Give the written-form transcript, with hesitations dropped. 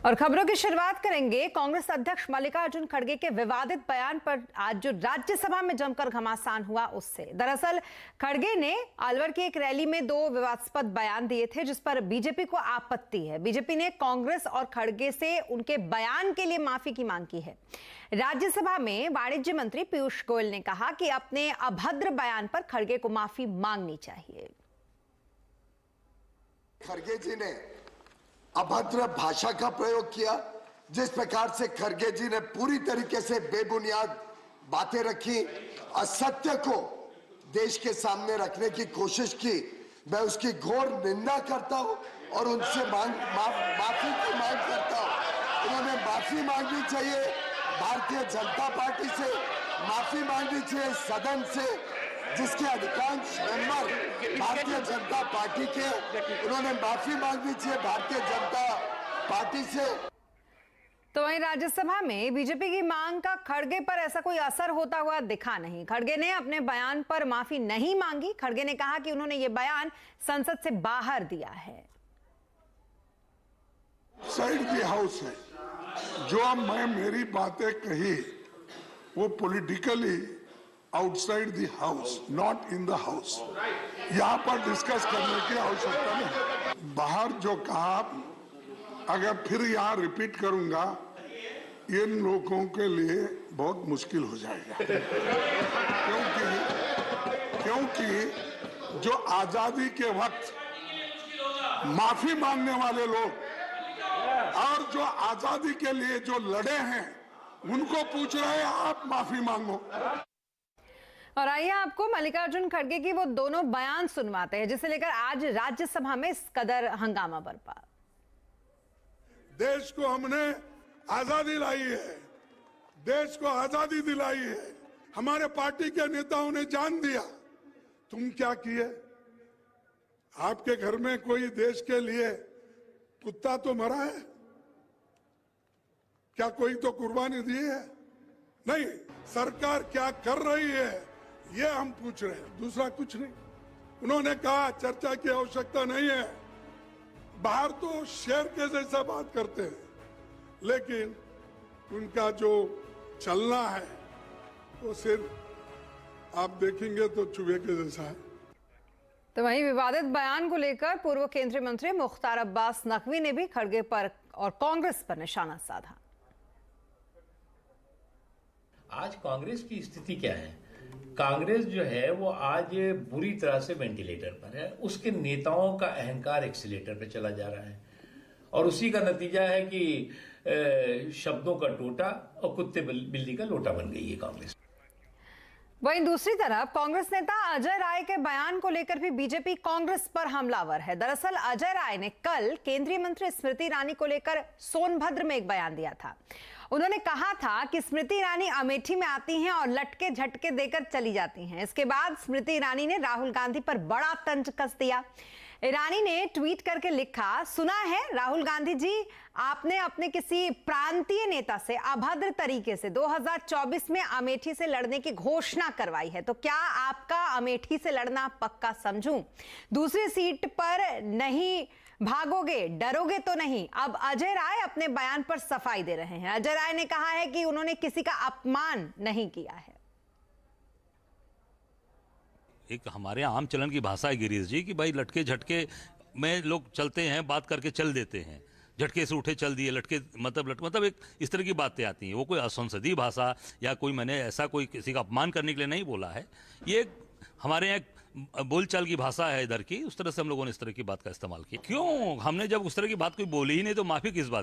और खबरों की शुरुआत करेंगे कांग्रेस अध्यक्ष मल्लिकार्जुन खड़गे के विवादित बयान पर आज जो राज्यसभा में जमकर घमासान हुआ उससे। दरअसल खड़गे ने अलवर की एक रैली में दो विवादास्पद बयान दिए थे जिस पर बीजेपी को आपत्ति है। बीजेपी ने कांग्रेस और खड़गे से उनके बयान के लिए माफी की मांग की है। राज्यसभा में वाणिज्य मंत्री पीयूष गोयल ने कहा कि अपने अभद्र बयान पर खड़गे को माफी मांगनी चाहिए। खड़गे जी ने अभद्र भाषा का प्रयोग किया, जिस प्रकार से खड़गे जी ने पूरी तरीके से बेबुनियाद बातें रखी, असत्य को देश के सामने रखने की कोशिश की, मैं उसकी घोर निंदा करता हूं और उनसे माफी की मांग करता हूं। उन्होंने माफी मांगनी चाहिए, भारतीय जनता पार्टी से माफी मांगनी चाहिए, सदन से जिसके अधिकांश मेंबर भारतीय जनता पार्टी के, उन्होंने माफी मांगनी चाहिए भारतीय जनता पार्टी से। तो वहीं राज्यसभा में बीजेपी की मांग का खड़गे पर ऐसा कोई असर होता हुआ दिखा नहीं। खड़गे ने अपने बयान पर माफी नहीं मांगी। खड़गे ने कहा कि उन्होंने ये बयान संसद से बाहर दिया है। साइड दी हाउस है, जो मैं मेरी बातें कही वो politically outside the house, not in the house. यहाँ पर डिस्कस करने की आवश्यकता नहीं। बाहर जो कहा, अगर फिर यहाँ रिपीट करूंगा, इन लोगों के लिए बहुत मुश्किल हो जाएगा। क्योंकि जो आजादी के वक्त माफी मांगने वाले लोग और जो आजादी के लिए जो लड़े हैं उनको पूछ रहे हैं आप माफी मांगो। और आइए आपको मल्लिकार्जुन खड़गे की वो दोनों बयान सुनवाते हैं जिसे लेकर आज राज्यसभा में इस कदर हंगामा बरपा। देश को हमने आजादी लाई है, देश को आजादी दिलाई है, हमारे पार्टी के नेताओं ने जान दिया। तुम क्या किए? आपके घर में कोई देश के लिए कुत्ता तो मरा है? क्या कोई तो कुर्बानी दी है? नहीं। सरकार क्या कर रही है ये हम पूछ रहे हैं, दूसरा कुछ नहीं। उन्होंने कहा चर्चा की आवश्यकता नहीं है। बाहर तो शेर के जैसा बात करते हैं, लेकिन उनका जो चलना है वो सिर्फ आप देखेंगे तो चूहे के जैसा है। तो वहीं विवादित बयान को लेकर पूर्व केंद्रीय मंत्री मुख्तार अब्बास नकवी ने भी खड़गे पर और कांग्रेस पर निशाना साधा। आज कांग्रेस की स्थिति क्या है? कांग्रेस जो है वो आज बुरी तरह से वेंटिलेटर पर है। उसके नेताओं का अहंकार एक्सीलेटर पे चला जा रहा है और उसी का नतीजा है कि शब्दों का टोटा और कुत्ते बिल्ली का लोटा बन गई है कांग्रेस। वहीं दूसरी तरफ कांग्रेस नेता अजय राय के बयान को लेकर भी बीजेपी कांग्रेस पर हमलावर है। दरअसल अजय राय ने कल केंद्रीय मंत्री स्मृति ईरानी को लेकर सोनभद्र में एक बयान दिया था। उन्होंने कहा था कि स्मृति ईरानी अमेठी में आती हैं और लटके झटके देकर चली जाती हैं। इसके बाद स्मृति ईरानी ने राहुल गांधी पर बड़ा तंज कस दिया। ईरानी ने ट्वीट करके लिखा, सुना है राहुल गांधी जी, आपने अपने किसी प्रांतीय नेता से अभद्र तरीके से 2024 में अमेठी से लड़ने की घोषणा करवाई है, तो क्या आपका अमेठी से लड़ना पक्का समझूं? दूसरी सीट पर नहीं भागोगे, डरोगे तो नहीं। अब अजय राय अपने बयान पर सफाई दे रहे हैं। अजय राय ने कहा है कि उन्होंने किसी का अपमान नहीं किया है। एक हमारे आम चलन की भाषा है गिरीश जी कि भाई लटके झटके में लोग चलते हैं, बात करके चल देते हैं। झटके से उठे चल दिए, लटके मतलब एक इस तरह की बातें आती हैं। वो कोई असंसदीय भाषा या कोई मैंने ऐसा कोई किसी का अपमान करने के लिए नहीं बोला है। ये हमारे यहाँ बोलचाल की भाषा है इधर की, उस तरह से हम लोगों ने इस तरह की बात का इस्तेमाल किया। क्यों? हमने जब उस तरह की बात कोई बोली ही नहीं तो माफी किस बात